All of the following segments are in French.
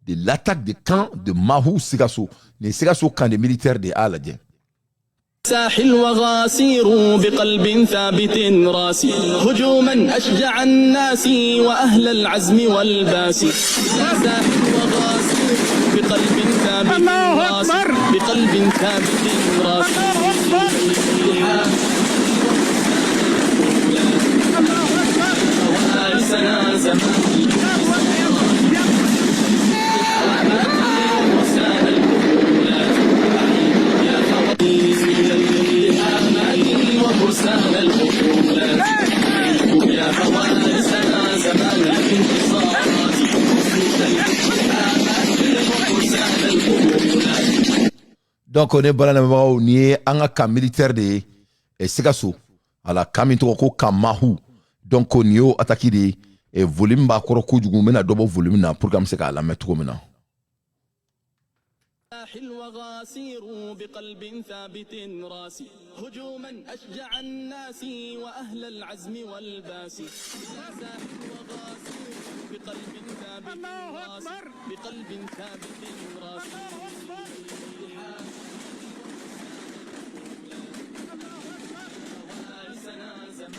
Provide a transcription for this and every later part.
de l'attaque des camps de Mahou Sigasso. Les Sigasso camp des militaires de Aladien. ساحل وغاسير بقلب ثابت راسي هجوما أشجع الناس وأهل العزم والباسي ساحل وغاسير بقلب ثابت راسي بقلب ثابت راسي وارثنا زمان Donc on est balanamao ni anga camp militaire de Sigasso à la camp ko Kamahou. Donc on y attaqué de volume ba koro kujugu mena dobo volume na pour comme c'est la mettre comme na. ساحل وغاسير بقلب ثابت راسي هجوما أشجع الناس وأهل العزم والباسي ساحل وغاسير بقلب ثابت راسي بقلب ثابت راسي وارثنا زمان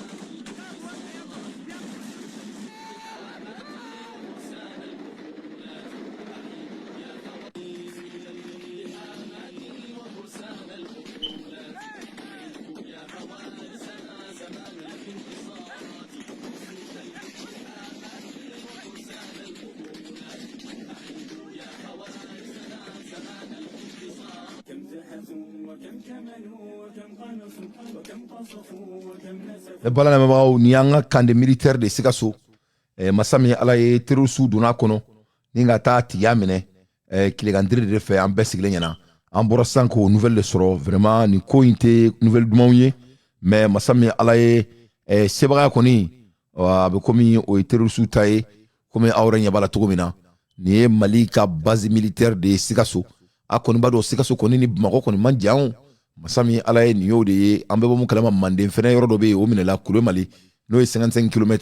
balanamao ni anga camp de militaire de Sigasso. Masami alaye terusu dona kono ninga ta tiyamene kilegandire de fe en besiglenya en borosanko nouvelle de soro vraiment ni ko inte nouvelle dumawye mais masami alaye sebaga koni be komi o terusu taye comme awrenya bala tugumina ni malika base militaire de Sigasso akoni bado Sigasso koni ni mako koni manjaon masami alaye ni yode ambe bo kalama mande fene yoro do be o minela kulo mali no 55 km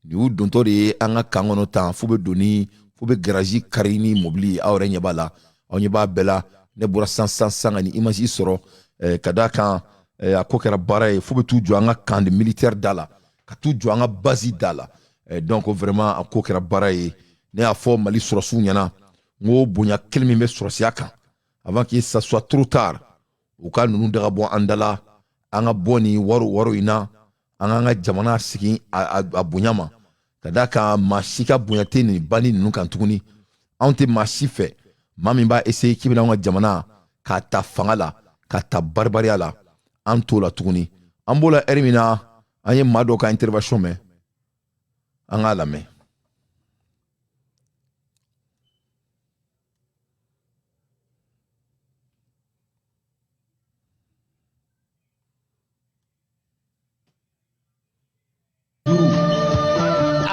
ni u donto de anga kangono tan fube doni fube garage karini mobili awre nyabala onyeba bela ne bura sans ni image soro kadaka akokera bara fube tu jo anga camp de militaire dala ka tu jo anga base dala donc vraiment akokera bara ne a fo mali soro sunyana ngo bonya kelmi me soro siaka avant que ça soit trop tard u ka nunu daga bɔ an dala an ka bɔ ni waro ina an ka jamana sigi a bonya ma ka da ka maa si ka bonya tɛ nin bani ninnu kan tuguni anw tɛ maa si fɛ maa min b'a essayer k'i bɛna an ka jamana k'a ta fanga la k'a ta baribariya la an t'o la tuguni an b'o la heure min na an ye maa dɔ ka intervention mɛn an k'a lamɛn.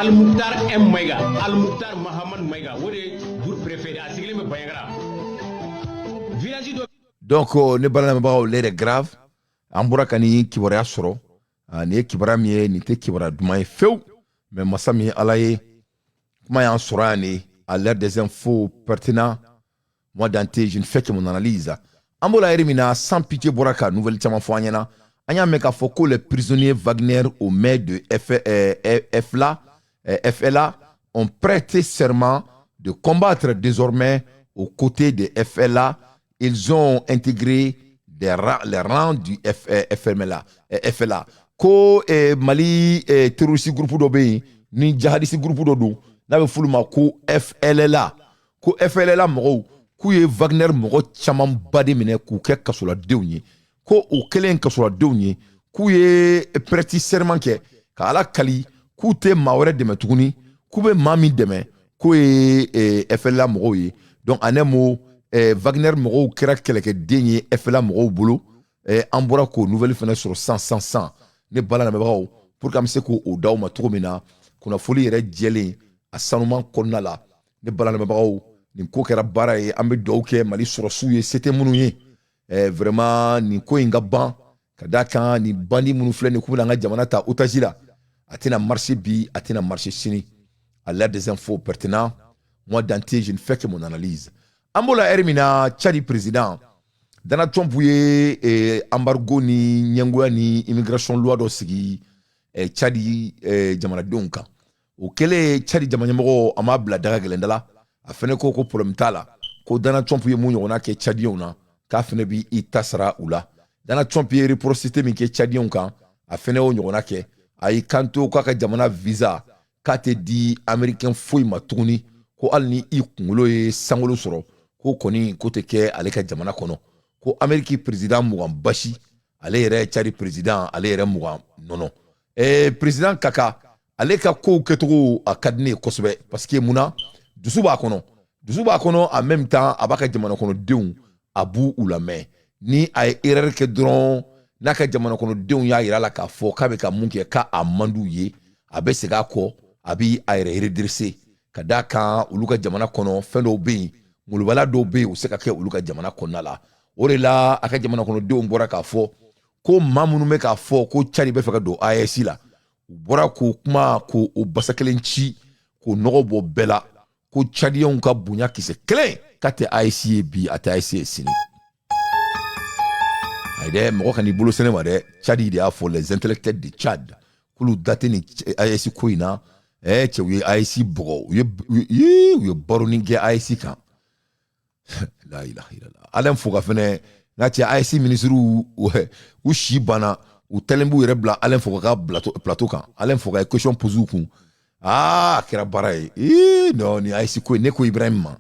Al-Mukhtar M. Maïga, Al-Mukhtar Mohamed Maïga, où est le préféré à Sigli me Bayangara. Donc, ne balanamao l'air est grave. Ambura kani kibara soro. Ni kibara mie ni te kibara dumaye feu. Mais masami alaye kuma yan soro ni à l'air des infos pertinents. Moi Dante, je ne fais que mon analyse. Ambola erimina sans pitié boraka nouvelle chama foanyana. Anya meka foko les prisonniers Wagner au maire de FLA ont prêté serment de combattre désormais aux côtés de FLA. Ils ont intégré les rangs du FLA. Ko Mali terroriste groupe d'obéi, ni jihadiste groupe d'odou, n'avait fulma ko FLA. Ko FLA moro, kuye Wagner moro chaman bade mine ku ke kasola deunye. Ko o kelen kasola deunye, kuye prêté serment ke ka ala kali ku te mawre deme tuguni ku be mami deme ko FLA mɔgɔw ye donc en un mot Wagner mɔgɔw kɛra kɛlɛkɛden ye FLA mɔgɔw bolo an bɔra ko nouvelle fɛnɛ sɔrɔ 100 ne bala lamɛbagaw pour que an bɛ se k'o d'aw ma cogo min na kunnafoni yɛrɛ jɛlen a sanuman kɔnɔna la ne bala lamɛbagaw nin ko kɛra baara ye an bɛ dugawu kɛ Mali sɔrɔsiw ye se tɛ minnu ye vraiment nin ko in ka ban ka d'a kan nin bandi minnu filɛ nin k'u bɛna an ka jamana ta otage la a tɛna marcher bi a tɛna marcher sini à l'aide des infos pertinents Moi, Dante, je ne fais que mon analyse. Ambola Hermina, Tchadi président, Donald Trump ye embargo ni nyangoya ni immigration loi do sigi Tchadi jamanadenw kan. O kɛlen Tchadi jamanaɲɛmɔgɔ a m'a bila daga gɛlɛnda la a fɛnɛ ko problème t'a la ko Donald Trump ye mun ɲɔgɔnna kɛ Tchadienw na k'a fɛnɛ bi i ta sara u la. Donald Trump ye réciprocité min kɛ Tchadienw kan a fɛnɛ y'o ɲɔgɔnna kɛ a y'i kanto k'a ka jamana visa k'a tɛ di américain foyi ma tuguni ko hali ni i kunkolo ye sankolo sɔrɔ ko kɔni ko tɛ kɛ ale ka jamana kɔnɔ ko amérique président mugan basi ale yɛrɛ Tchadi président ale yɛrɛ mugan nɔnɔ président Kaka ale ka kow kɛcogo a ka di ne ye kosɛbɛ parce que munna dusu b'a kɔnɔ en même temps a b'a ka jamana kɔnɔdenw a b'u lamɛn ni a ye erreur kɛ dɔrɔn n'a ka jamana kɔnɔdenw y'a yira a la k'a fɔ k'a bɛ ka mun kɛ k'a man d'u ye a bɛ segin a kɔ a bɛ a yɛrɛ redresser ka d'a kan olu ka jamana kɔnɔ fɛn dɔw bɛ yen molobaliya dɔw bɛ yen u se ka kɛ olu ka jamana kɔnɔna la o de la a ka jamana kɔnɔdenw bɔra k'a fɔ ko maa minnu bɛ k'a fɔ ko Tchadi bɛ fɛ ka don AES la u bɔra k'o kuma k'o basa kelen ci k'o nɔgɔ bɔ bɛɛ la ko Tchadienw ka bonya kisɛ kelen k'a tɛ AES ye bi a tɛ AES ye sini. Ayi dɛ mɔgɔ ka n'i bolo sɛnɛ ma dɛ Tchadi de y'a fɔ les intellectuels de Tchad k'olu da tɛ nin AES ko in na cɛ u ye AES bɔgɔ u ye baroni kɛ AES kan. La ilaha illallah. Alain Foka fɛnɛ n'a cɛ AES ministres u si banna u tɛlen b'u yɛrɛ bila Alain Foka ka plateau kan Alain Foka ye question posé u kun a kɛra baara ye non ni AES ko ne ko Ibrahim ma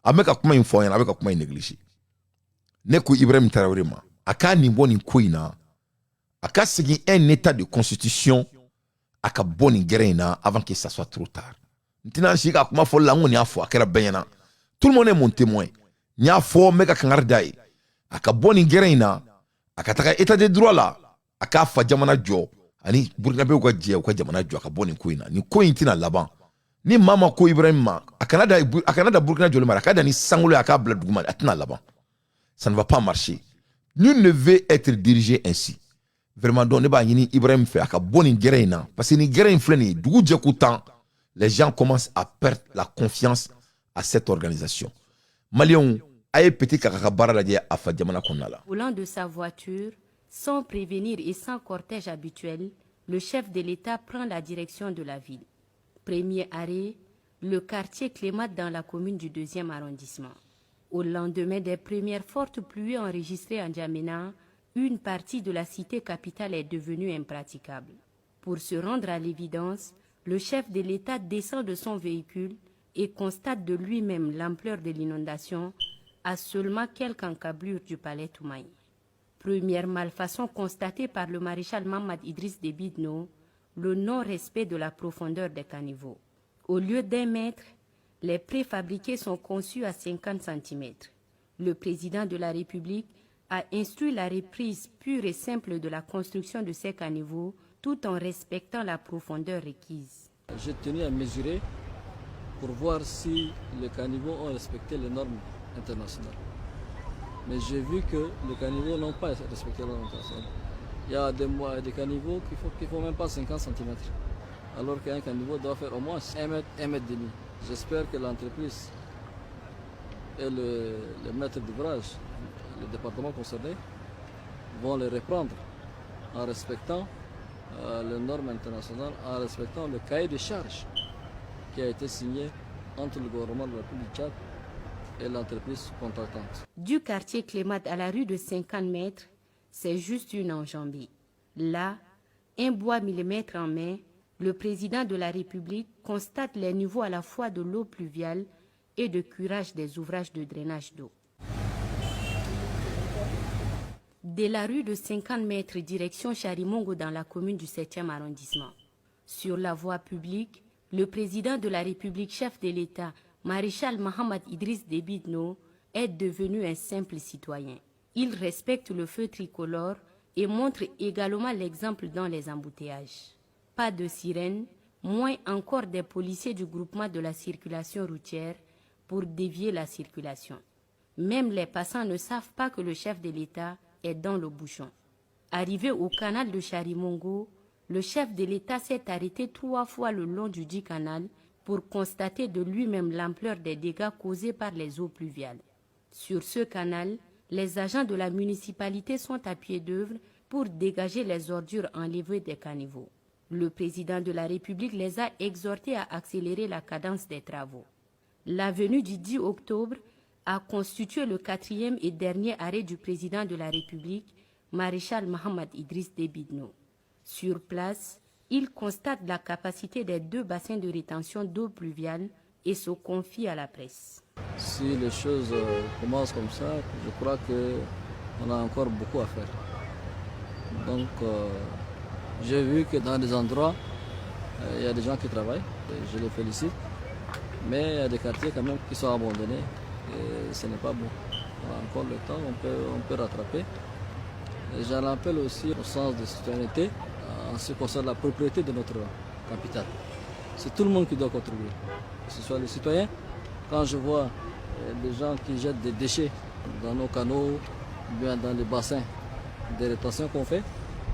a bɛ ka kuma in fɔ ɲɛna a bɛ ka kuma in négliger ne ko Ibrahim Traoré ma a k'a nin bɔ nin ko in na a ka segin un état de constitution a ka bɔ nin gɛrɛ in na avant que ça soit trop tard n tɛna si ka kuma fɔ la n kɔni y'a fɔ a kɛra bɛɛ ɲɛna tout le monde est mon témoin n y'a fɔ n bɛ ka kangari da ye a ka bɔ nin gɛrɛ in na a ka taga état de droit la a k'a fa jamana jɔ ani burkinabéw ka jɛ u ka jamana jɔ a ka bɔ nin ko in na nin ko in tɛna laban ni maa ma ko Ibrahim ma a kana da Burkina jɔlen ma a k'a da ni sankolo ye a k'a bila duguma a tɛna laban ça ne va pas marcher nul ne veut être dirigé ainsi vraiment donc ne b'a ɲini Ibrahim fɛ a ka bɔ nin gɛrɛ in na parce que nin gɛrɛ in filɛ nin ye dugu jɛko tan les gens commencent à perdre la confiance à cette organisation Maliens a ye petit kaka ka baara lajɛ a fa jamana kɔnɔna la. Volant de sa voiture, sans prévenir et sans cortège habituel, le chef de l'État prend la direction de la ville. Premier arrêt, le quartier Clémat dans la commune du 2e arrondissement. Au lendemain des premières fortes pluies enregistrées en Djamena, une partie de la cité capitale est devenue impraticable. Pour se rendre à l'évidence, le chef de l'État descend de son véhicule et constate de lui-même l'ampleur de l'inondation à seulement quelques encablures du palais Toumaï. Première malfaçon constatée par le maréchal Mamad Idriss Déby Itno, le non-respect de la profondeur des caniveaux. Au lieu d'1 mètre, les préfabriqués sont conçus à 50 cm. Le président de la République a instruit la reprise pure et simple de la construction de ces caniveaux tout en respectant la profondeur requise. J'ai tenu à mesurer pour voir si les caniveaux ont respecté les normes internationales. Mais j'ai vu que les caniveaux n'ont pas respecté les normes internationales. Il y a des caniveaux qui ne font même pas 50 cm, alors qu'un caniveau doit faire au moins 1 mètre, 1 mètre demi. J'espère que l'entreprise et le maître d'ouvrage, le département concerné, vont les reprendre en respectant les normes internationales, en respectant le cahier de charges qui a été signé entre le gouvernement de la République du Tchad et l'entreprise contractante. Du quartier Clémat à la rue de 50 mètres, c'est juste une enjambée. Là, un bois millimètre en main, le président de la République constate les niveaux à la fois de l'eau pluviale et de curage des ouvrages de drainage d'eau. De la rue de 50 mètres direction Charimongo dans la commune du 7e arrondissement. Sur la voie publique, le président de la République, chef de l'État, maréchal Mohamed Idriss Déby Itno, est devenu un simple citoyen. Il respecte le feu tricolore et montre également l'exemple dans les embouteillages. Pas de sirène, moins encore des policiers du groupement de la circulation routière pour dévier la circulation. Même les passants ne savent pas que le chef de l'État est dans le bouchon. Arrivé au canal de Charimongo, le chef de l'État s'est arrêté 3 fois le long du dit canal pour constater de lui-même l'ampleur des dégâts causés par les eaux pluviales. Sur ce canal, les agents de la municipalité sont à pied d'œuvre pour dégager les ordures enlevées des caniveaux. Le président de la République les a exhortés à accélérer la cadence des travaux. L'avenue du 10 octobre a constitué le 4e et dernier arrêt du président de la République, maréchal Mohamed Idriss Déby Itno. Sur place, il constate la capacité des 2 bassins de rétention d'eau pluviale et se confie à la presse. Si les choses commencent comme ça, je crois qu'on a encore beaucoup à faire. Donc, j'ai vu que dans des endroits, il y a des gens qui travaillent, et je les félicite, mais il y a des quartiers quand même qui sont abandonnés et ce n'est pas bon. On a encore le temps, on peut rattraper. Et j'en appelle aussi au sens de citoyenneté en ce qui concerne la propriété de notre capitale. C'est tout le monde qui doit contribuer, que ce soit les citoyens. Quand je vois des gens qui jettent des déchets dans nos canaux, bien dans les bassins des rétentions qu'on fait,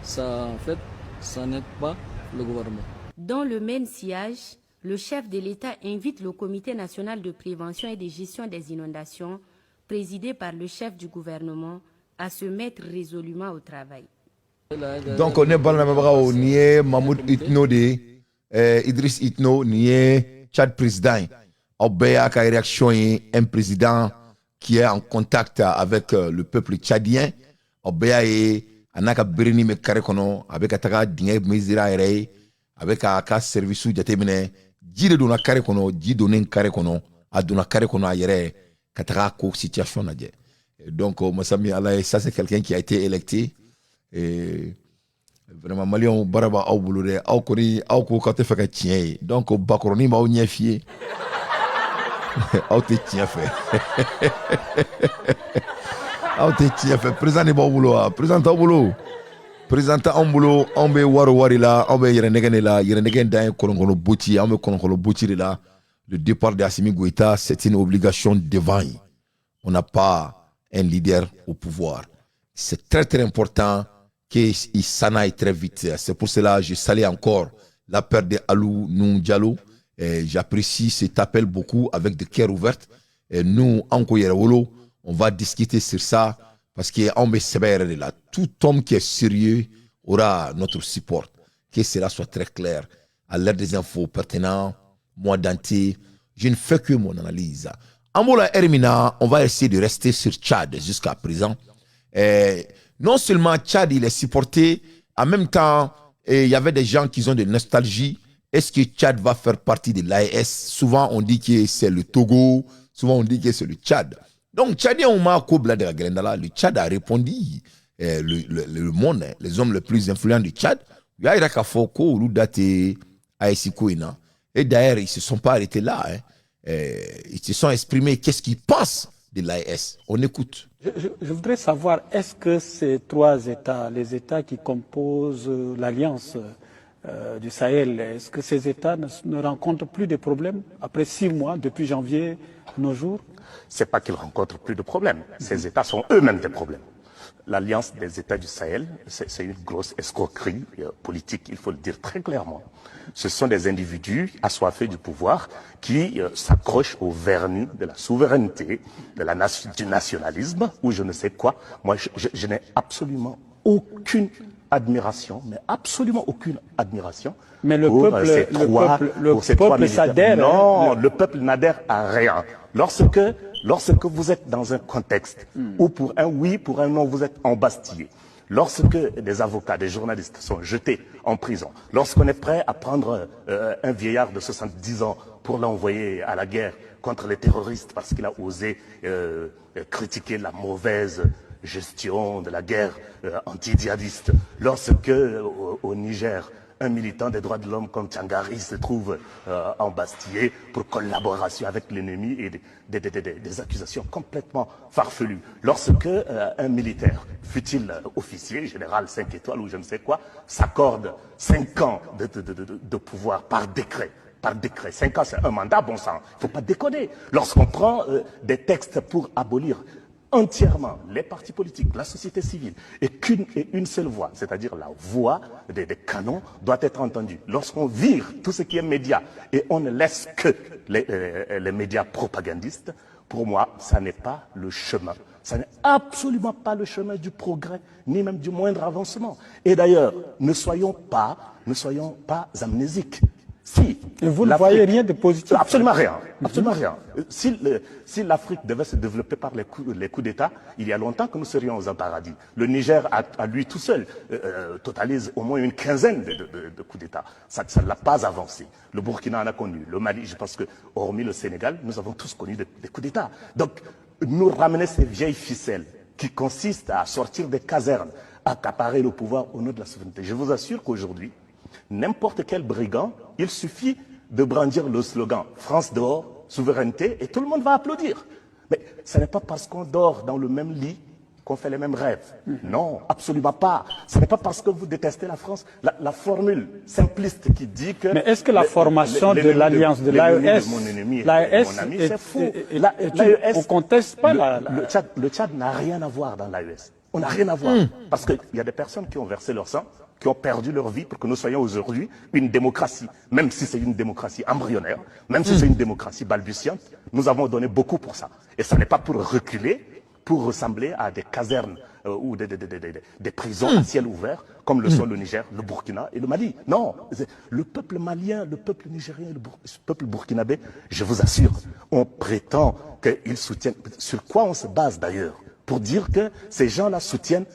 ça en fait, ça n'aide pas le gouvernement. Dans le même sillage, le chef de l'État invite le Comité national de prévention et de gestion des inondations, présidé par le chef du gouvernement, à se mettre résolument au travail. Donc on est bon la même nié Mahmoud Itno de Idriss Itno nié Tchad président. Obéa ka réaction un président qui est en contact avec le peuple tchadien. Obéa est anaka birini me kare kono avec ataka dingue mezira ere avec ka service jatemine jide dona kare kono jidonen kare kono aduna kare kono ayere kataka ko situation nadje. Donc Massami Allah, ça c'est quelqu'un qui a été électé et vraiment Malion baraba au boulot de au koni au ko kate fa ka tien. Donc bakoroni ma o nyefie au te tien fait. Au te tien fait président au boulot, président au boulot. Président au boulot, on be wari la, on be yerenegene la, yerenegen dans kolongono bouti, on be kolongono bouti la. Le départ d'Assimi Goïta, c'est une obligation divine. On n'a pas un leader au pouvoir. C'est très très important qu'il s'en aille très vite. C'est pour cela que je salue encore la perte de Alou Nou Diallo. J'apprécie cet appel beaucoup avec des cœurs ouverts. Et nous, en Koyerewolo, on va discuter sur ça parce qu'on me sévère là. Tout homme qui est sérieux aura notre support. Que cela soit très clair. À l'ère des infos pertinentes, moi Dante, je ne fais que mon analyse. Amola Hermina, on va essayer de rester sur Tchad jusqu'à présent. Non seulement Tchad, il est supporté, en même temps, il y avait des gens qui ont de nostalgie. Est-ce que Tchad va faire partie de l'AES? Souvent, on dit que c'est le Togo, souvent on dit que c'est le Tchad. Donc, Tchadien, on m'a coupé de la Grendala. Le Tchad a répondu, le monde, les hommes les plus influents du Tchad, il y a Irakafoko, Ludate, Aesikoina. Et d'ailleurs, ils ne se sont pas arrêtés là. Ils se sont exprimés qu'est-ce qu'ils pensent de l'AES. On écoute. Je voudrais savoir, est-ce que ces 3 États, les États qui composent l'Alliance du Sahel, est-ce que ces États ne rencontrent plus de problèmes après 6 mois, depuis janvier, nos jours? C'est pas qu'ils rencontrent plus de problèmes. Ces États sont eux-mêmes des problèmes. L'Alliance des États du Sahel, c'est une grosse escroquerie politique, il faut le dire très clairement. Ce sont des individus assoiffés du pouvoir qui s'accrochent au vernis de la souveraineté, du nationalisme ou je ne sais quoi. Moi, je n'ai absolument aucune admiration, mais absolument aucune admiration. Mais le peuple s'adhère. Non, le peuple n'adhère à rien. Lorsque vous êtes dans un contexte où pour un oui, pour un non, vous êtes embastillé, lorsque des avocats, des journalistes sont jetés en prison, lorsqu'on est prêt à prendre un vieillard de 70 ans pour l'envoyer à la guerre contre les terroristes parce qu'il a osé critiquer la mauvaise gestion de la guerre anti-djihadiste, lorsque au Niger, un militant des droits de l'homme comme Tchangari se trouve embastillé pour collaboration avec l'ennemi et des accusations complètement farfelues. Lorsque un militaire, fût-il officier, général 5 étoiles ou je ne sais quoi, s'accorde 5 ans de pouvoir par décret. 5 ans, c'est un mandat, bon sang. Il ne faut pas déconner. Lorsqu'on prend des textes pour abolir entièrement les partis politiques, la société civile, et qu'une et une seule voix, c'est-à-dire la voix des canons, doit être entendue. Lorsqu'on vire tout ce qui est média et on ne laisse que les médias propagandistes, pour moi, ça n'est pas le chemin. Ça n'est absolument pas le chemin du progrès, ni même du moindre avancement. Et d'ailleurs, ne soyons pas amnésiques. Si et vous ne voyez rien de positif? Absolument rien. Absolument rien. Si l'Afrique devait se développer par les coups d'État, il y a longtemps que nous serions au paradis. Le Niger, à lui tout seul, totalise au moins une quinzaine de coups d'État. Ça ne l'a pas avancé. Le Burkina en a connu. Le Mali, je pense que, hormis le Sénégal, nous avons tous connu des coups d'État. Donc, nous ramener ces vieilles ficelles qui consistent à sortir des casernes, à accaparer le pouvoir au nom de la souveraineté. Je vous assure qu'aujourd'hui, n'importe quel brigand, il suffit de brandir le slogan « France dehors, souveraineté » et tout le monde va applaudir. Mais ce n'est pas parce qu'on dort dans le même lit qu'on fait les mêmes rêves. Non, absolument pas. Ce n'est pas parce que vous détestez la France. La formule simpliste qui dit que... Mais est-ce que la formation de l'alliance de l'AES, c'est faux. On ne conteste pas le Tchad n'a rien à voir dans l'AES. On n'a rien à voir. Parce qu'il y a des personnes qui ont versé leur sang, qui ont perdu leur vie pour que nous soyons aujourd'hui une démocratie. Même si c'est une démocratie embryonnaire, même si c'est une démocratie balbutiante, nous avons donné beaucoup pour ça. Et ce n'est pas pour reculer, pour ressembler à des casernes ou des prisons à ciel ouvert, comme le sont le Niger, le Burkina et le Mali. Non, le peuple malien, le peuple nigérien, le peuple burkinabé, je vous assure, on prétend qu'ils soutiennent... Sur quoi on se base d'ailleurs pour dire que ces gens-là soutiennent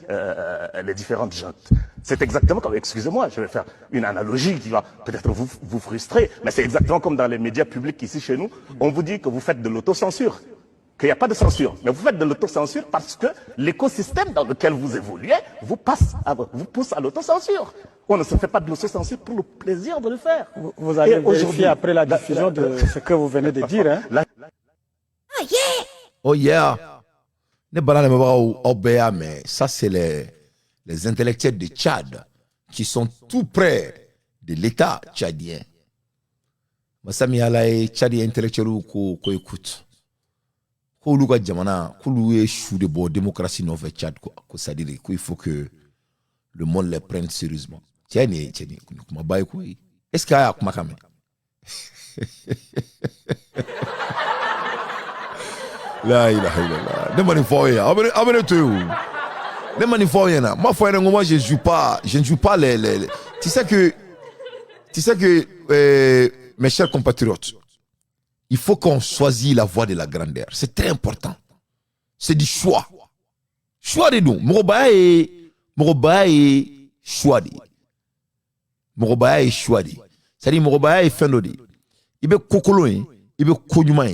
les différentes juntes. C'est exactement comme, excusez-moi, je vais faire une analogie qui va peut-être vous frustrer, mais c'est exactement comme dans les médias publics ici chez nous, on vous dit que vous faites de l'autocensure, qu'il n'y a pas de censure. Mais vous faites de l'autocensure parce que l'écosystème dans lequel vous évoluez vous pousse à l'autocensure. On ne se fait pas de l'autocensure pour le plaisir de le faire. Vous allez vérifier après la diffusion de ce que vous venez de dire. Hein? Oh yeah. Ne balade au BA, mais ça c'est les intellectuels de Tchad qui sont tout près de l'État tchadien. Masami alaye Tchadien intellectuel ko écoute. Ko luga jamana, ko loué chou de bo démocratie non fait Tchad quoi. Ko ça dit qu'il faut que le monde les prenne sérieusement. Tiens, kuma bay ko. Est-ce qu'il y a kuma kame? La ilaha illallah. Ne mani foye. Abene tu. Ne mani foye na. Moi foye moi je ne joue pas les. Tu sais que mes chers compatriotes, il faut qu'on choisisse la voie de la grandeur. C'est très important. C'est du choix. Choix de nous. Moroba est choix de. Moroba est choix de. C'est-à-dire Moroba est fin de. Il veut kokolo, il veut konyuma.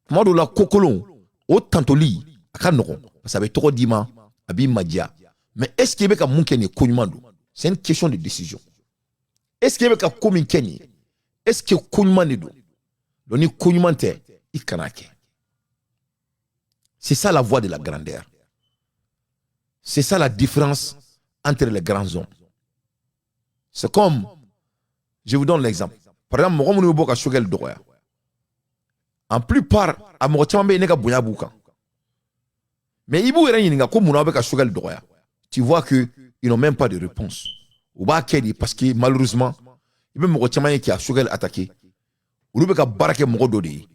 Moi de la kokolo. Autant li akanoron parce que trop dima abi madia mais est-ce qu'il y a mun kenye konyumando c'est une question de décision est-ce qu'il y a komi kenye est-ce que konyumando doni konyumante ikanake c'est ça la voie de la grandeur c'est ça la différence entre les grands hommes c'est comme je vous donne l'exemple par exemple mo mo boka shogel doya en plupart a mɔgɔ caman bɛ yen ne ka bonya b'u kan mais i b'u yɛrɛ ɲininka ko mun na aw bɛ ka Choguel dɔgɔya tu vois que ils n'ont même pas de réponse u b'a kɛ de parce que malheureusement i bɛ mɔgɔ caman ye qui a Choguel attaqué olu bɛ ka baara kɛ mɔgɔ dɔ de ye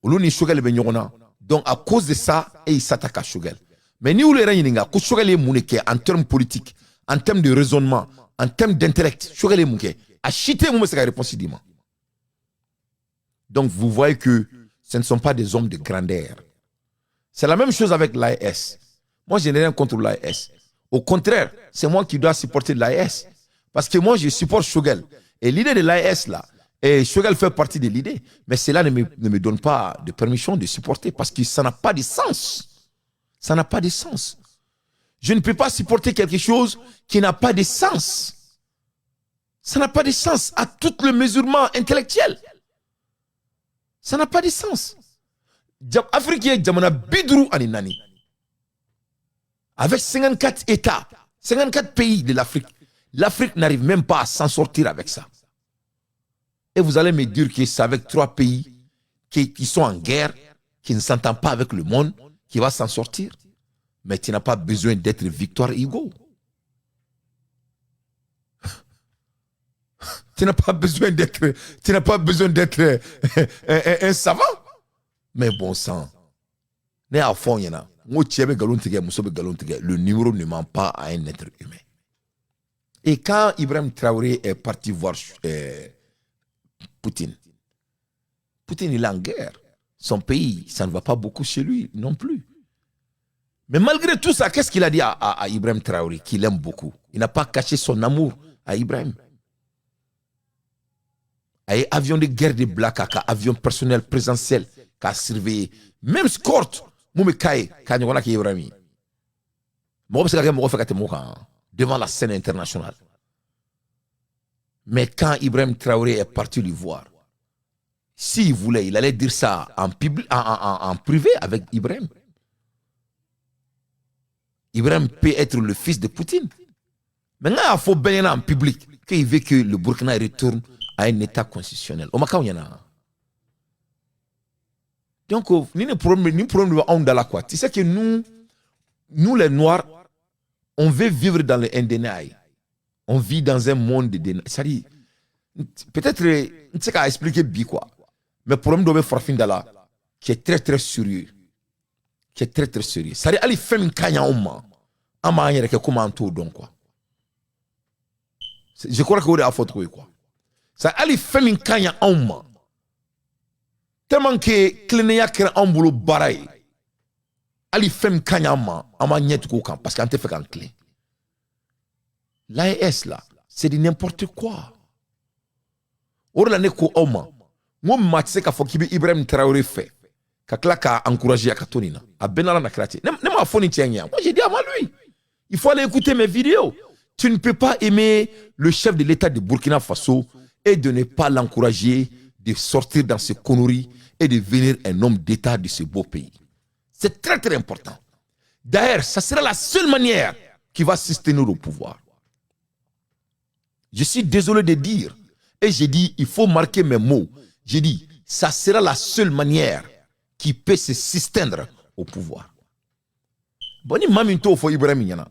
olu ni Choguel bɛ ɲɔgɔn na donc à cause de ça ils s'attaquent à Choguel mais ni olu yɛrɛ ɲininka ko Choguel ye mun de kɛ en termes politiques en termes de raisonnement en termes d'intellect Choguel ye mun kɛ a si tɛ mun bɛ se ka réponse di ma. Donc vous voyez que ce ne sont pas des hommes de grandeur. C'est la même chose avec l'AES. Moi, je n'ai rien contre l'AES. Au contraire, c'est moi qui dois supporter l'AES. Parce que moi, je supporte Choguel. Et l'idée de l'AES, là, et Choguel fait partie de l'idée, mais cela ne me donne pas de permission de supporter parce que ça n'a pas de sens. Ça n'a pas de sens. Je ne peux pas supporter quelque chose qui n'a pas de sens. Ça n'a pas de sens à tout le mesurement intellectuel. Ça n'a pas de sens. Afrique est Jamana Bidrou Aninani. Avec 54 États, 54 pays de l'Afrique, l'Afrique n'arrive même pas à s'en sortir avec ça. Et vous allez me dire que c'est avec 3 pays qui sont en guerre, qui ne s'entendent pas avec le monde, qui va s'en sortir. Mais tu n'as pas besoin d'être Victor Hugo. Tu n'as pas besoin d'être un savant. Mais bon sang. Le numéro ne ment pas à un être humain. Et quand Ibrahim Traoré est parti voir Poutine, Poutine il est en guerre. Son pays, ça ne va pas beaucoup chez lui non plus. Mais malgré tout ça, qu'est-ce qu'il a dit à Ibrahim Traoré, qu'il aime beaucoup? Il n'a pas caché son amour à Ibrahim. Ay avion de guerre de Black, avion personnel présentiel, qu'a surveillé. Même escorte, Moumi Kaye, quand on a qui Ibrahim. Devant la scène internationale. Mais quand Ibrahim Traoré est parti lui voir, s'il voulait, il allait dire ça en privé avec Ibrahim. Ibrahim peut être le fils de Poutine. Maintenant, il faut bien en public qu'il veut que le Burkina retourne à un état constitutionnel. Donc, ni problème dans la quoi. Tu sais que nous les Noirs, on veut vivre dans le NDNI. On vit dans un monde de déni. C'est-à-dire, peut-être, tu sais qu'à expliquer bien quoi. Mais le problème de Farfindala, qui est très très sérieux. Qui est très très sérieux. C'est-à-dire, il fait une kanya oma. Ama yere ke comment tout donc quoi. Je crois que vous avez faute quoi. Ça ali fait une kanya oma. Tellement que klinia kera ambulo barai. Ali fait une kanya ama nyet ko kan parce qu'on te fait kan clé. L'AES là, c'est de n'importe quoi. Or la neko oma. Moi matse ka fokibi Ibrahim Traoré fait. Kakla ka encourager à Katonina. A Benala na krati. Ne m'a foni tienya. Moi j'ai dit à moi lui. Il faut aller écouter mes vidéos. Tu ne peux pas aimer le chef de l'État de Burkina Faso et de ne pas l'encourager de sortir dans ce conneries et de devenir un homme d'État de ce beau pays. C'est très très important. D'ailleurs, ça sera la seule manière qui va soutenir au pouvoir. Je suis désolé de dire, et j'ai dit, il faut marquer mes mots. J'ai dit, ça sera la seule manière qui peut se sustaindre au pouvoir. Boni maminto fo Ibrahim yana.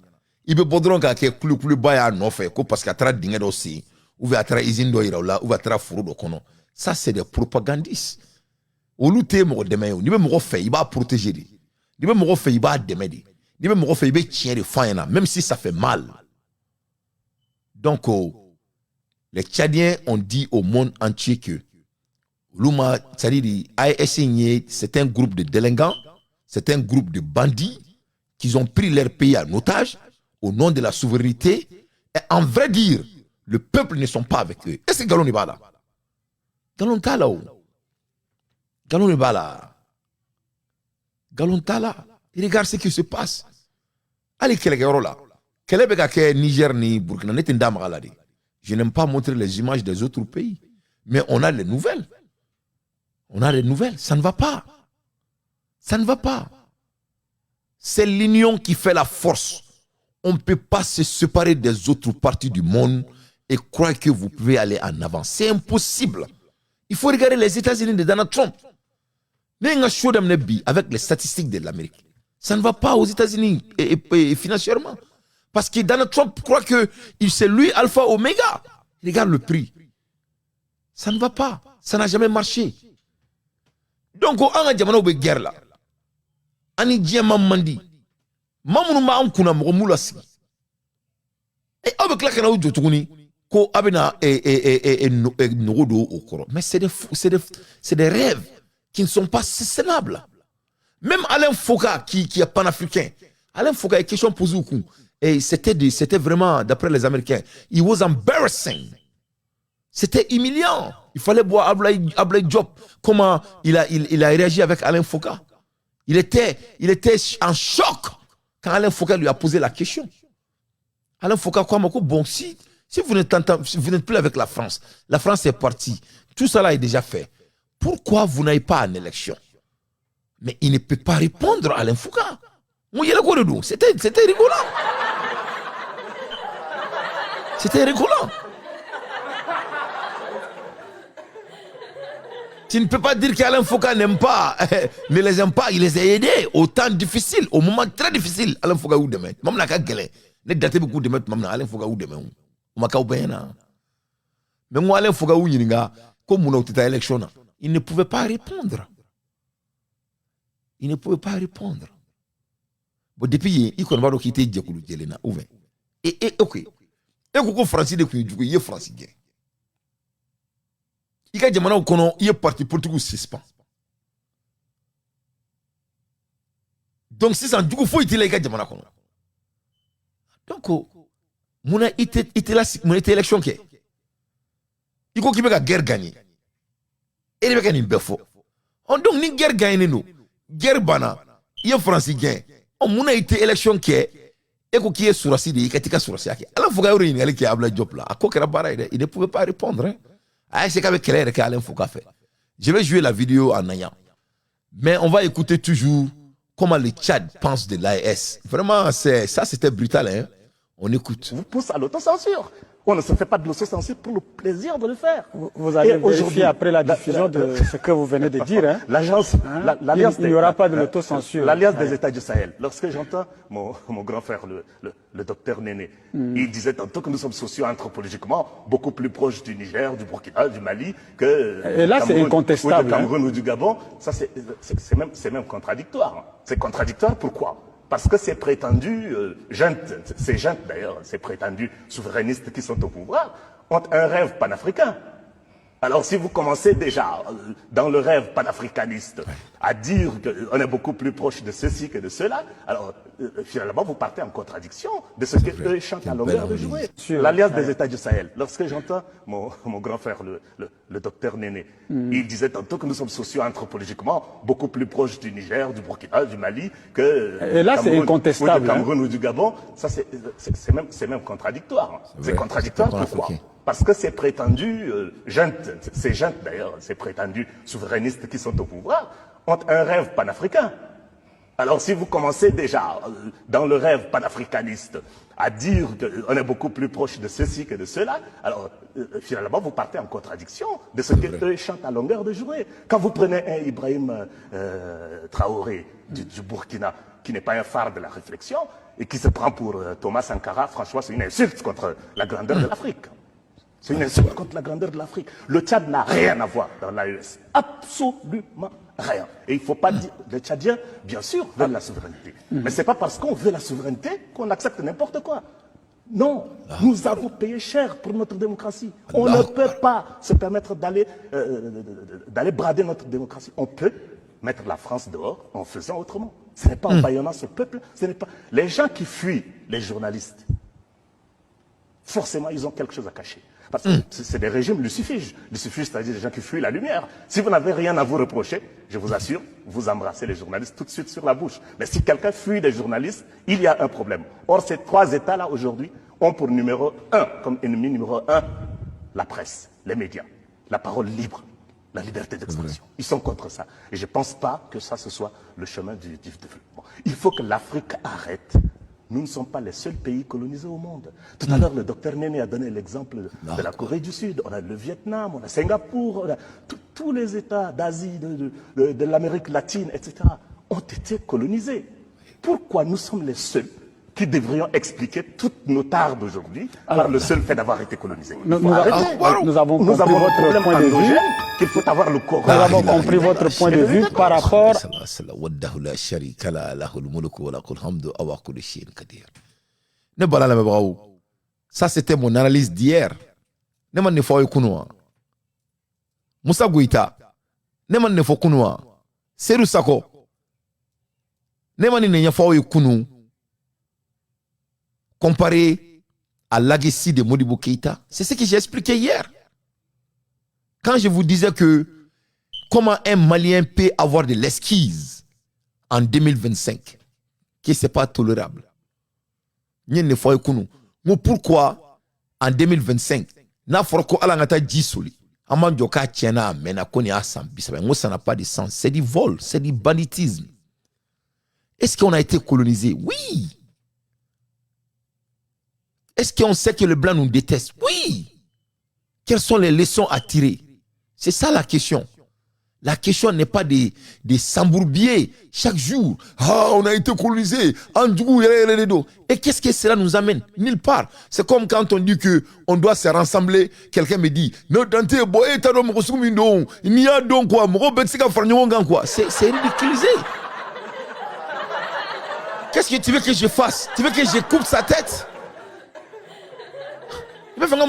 Ibe bodron ka ke kulu baya no fe ko parce qu'à tra dingue aussi ou va tra izindo ira ou va tra furu do kono. Ça c'est des propagandistes. Au lutter mo demain ni be mo fait il va protéger di. Ni be mo fait il va demander. Ni be mo fait il va tirer de faina même si ça fait mal. Donc les Tchadiens ont dit au monde entier que Luma c'est-à-dire c'est un groupe de délinquants, c'est un groupe de bandits qui ont pris leur pays en otage au nom de la souveraineté. Et en vrai dire, le peuple ne sont pas avec eux. Est-ce que Galon n'est pas là? Galon n'est là. Galon n'est pas là. Galon n'est là. Et regarde ce qui se passe. Allez, quel est là? Quel est Niger ni Burkina? Je n'aime pas montrer les images des autres pays. Mais on a les nouvelles. On a les nouvelles. Ça ne va pas. Ça ne va pas. C'est l'union qui fait la force. On ne peut pas se séparer des autres parties du monde et croire que vous pouvez aller en avant. C'est impossible. Il faut regarder les États-Unis de Donald Trump. Avec les statistiques de l'Amérique. Ça ne va pas aux États-Unis et financièrement. Parce que Donald Trump croit que c'est lui alpha oméga. Regarde le prix. Ça ne va pas. Ça n'a jamais marché. Donc, on a une guerre là. Ani diema mandi mamunu ma an kuna mo mula si e obe klaka na ujo tukuni ko abena nogodo okoro mais c'est des rêves qui ne sont pas soutenables. Même Alain Foka qui est panafricain, Alain Foka est question posée au coup et c'était vraiment d'après les Américains, it was embarrassing. C'était humiliant. Il fallait voir Ablaye Diop comment il a réagi avec Alain Foka. Il était en choc quand Alain Foka lui a posé la question. Alain Foka, quoi, bon, si vous n'êtes plus avec la France est partie, tout cela est déjà fait. Pourquoi vous n'avez pas en élection? Mais il ne peut pas répondre à Alain Foka. C'était rigolant. C'était rigolant. Tu ne peux pas dire qu'Alain Foucault n'aime pas, ne les aime pas. Il les a aidés au temps difficile, au moment très difficile. Alain Foucault ou demain. Même la kagele. Ne date beaucoup de mettre même Alain Foucault ou demain. On m'a bien. Mais moi Alain Foucault ou yinga comme on a été à l'élection, il ne pouvait pas répondre. Il ne pouvait pas répondre. Bon depuis il connaît pas qui était Djekulu Djelena ouvert. Et ok. Et pourquoi Francis de Kouy il est Francis. Il y a des gens qui ont un parti politique suspens. Donc, si ça, du coup, il faut être là. Donc, mon élection qui est. Il faut qu'il y ait une guerre gagnée. Et il y a une guerre. Donc, ni guerre gagnée, nous. Guerre bana. Il y a Francis gagne. On a été élection qui est. Et qu'il y ait sur la site, il y a sur la site. Alors, il faut qu'il y ait une qui a un job là. À quoi qu'il il ne pouvait pas répondre. Ah, c'est qu'avec clair qu'Alain Foucault fait. Je vais jouer la vidéo en ayant. Mais on va écouter toujours comment le Tchad pense de l'AES. Vraiment, ça c'était brutal. Hein? On écoute. Vous poussez à l'autocensure. On ne se fait pas de l'autocensure pour le plaisir de le faire. Vous allez vérifier après la diffusion de ce que vous venez de dire. Hein? L'agence, il n'y aura pas de l'autocensure. L'Alliance des États du Sahel. Lorsque j'entends mon grand frère, le docteur Néné, il disait tantôt que nous sommes socio-anthropologiquement beaucoup plus proches du Niger, du Burkina, du Mali que et là, c'est incontestable. Ou du Cameroun ou du Gabon. Ça, c'est même contradictoire. C'est contradictoire, pourquoi? Parce que ces prétendus ces gens d'ailleurs, ces prétendus souverainistes qui sont au pouvoir, ont un rêve panafricain. Alors si vous commencez déjà dans le rêve panafricaniste à dire qu'on est beaucoup plus proche de ceci que de cela, alors finalement vous partez en contradiction de ce qu'eux chantent à longueur de journée. L'Alliance des États du Sahel. Lorsque j'entends mon grand frère, le docteur Néné, il disait tantôt que nous sommes socio-anthropologiquement beaucoup plus proches du Niger, du Burkina, du Mali que et là, c'est incontestable, ou du Cameroun ou du Gabon. Ça, c'est même contradictoire. C'est contradictoire, pourquoi? Parce que ces prétendus ces gens d'ailleurs, ces prétendus souverainistes qui sont au pouvoir, ont un rêve panafricain. Alors si vous commencez déjà dans le rêve panafricaniste à dire qu'on est beaucoup plus proche de ceci que de cela, alors finalement vous partez en contradiction de ce qu'eux chantent à longueur de journée. Quand vous prenez un Ibrahim Traoré du Burkina, qui n'est pas un phare de la réflexion, et qui se prend pour Thomas Sankara, franchement c'est une insulte contre la grandeur de l'Afrique. C'est une insulte contre la grandeur de l'Afrique. Le Tchad n'a rien à voir dans l'AES. Absolument rien. Et il ne faut pas dire, les Tchadiens, bien sûr, veulent la souveraineté. Mais ce n'est pas parce qu'on veut la souveraineté qu'on accepte n'importe quoi. Non, nous avons payé cher pour notre démocratie. On ne peut pas se permettre d'aller brader notre démocratie. On peut mettre la France dehors en faisant autrement. Ce n'est pas en baillonnant ce peuple. Ce n'est pas... Les gens qui fuient les journalistes, forcément, ils ont quelque chose à cacher. Parce que c'est des régimes lucifuges. Lucifuges, c'est-à-dire des gens qui fuient la lumière. Si vous n'avez rien à vous reprocher, je vous assure, vous embrassez les journalistes tout de suite sur la bouche. Mais si quelqu'un fuit des journalistes, il y a un problème. Or, ces trois États-là, aujourd'hui, ont pour numéro 1, comme ennemi numéro 1, la presse, les médias, la parole libre, la liberté d'expression. Ils sont contre ça. Et je ne pense pas que ça, ce soit le chemin du développement. Il faut que l'Afrique arrête. Nous ne sommes pas les seuls pays colonisés au monde. Tout à l'heure, le docteur Néné a donné l'exemple de la Corée du Sud. On a le Vietnam, on a Singapour, on a tous les États d'Asie, de l'Amérique latine, etc. ont été colonisés. Pourquoi nous sommes les seuls qui devrions expliquer toutes nos tares d'aujourd'hui par le seul fait d'avoir été colonisés? Nous avons compris votre point de vue. Qu'il faut avoir le courage. Nous avons compris votre point de vue par rapport. Ça, c'était mon analyse d'hier. Neman ne faut kunwa. Moussa Gouita. Neman ne faut kunwa. Serou Sako. Neman ne faut kunu. Comparé à l'Agessi de Modibo Keïta, c'est ce que j'ai expliqué hier. Quand je vous disais que comment un Malien peut avoir de l'esquise en 2025, que ce n'est pas tolérable. Pourquoi en 2025, n'a forko alangata jisoli, amanjoka tiena mena koni asam bisabe, ça n'a pas de sens. C'est du vol, c'est du banditisme. Est-ce qu'on a été colonisé? Oui. Est-ce qu'on sait que le blanc nous déteste? Oui. Quelles sont les leçons à tirer? C'est ça la question. La question n'est pas de s'embourbier chaque jour. Ah, on a été colonisé. Et qu'est-ce que cela nous amène? Nulle part. C'est comme quand on dit que on doit se rassembler. Quelqu'un me dit, non, Dante, il y a donc quoi. C'est ridiculisé. Qu'est-ce que tu veux que je fasse? Tu veux que je coupe sa tête? Il va faire un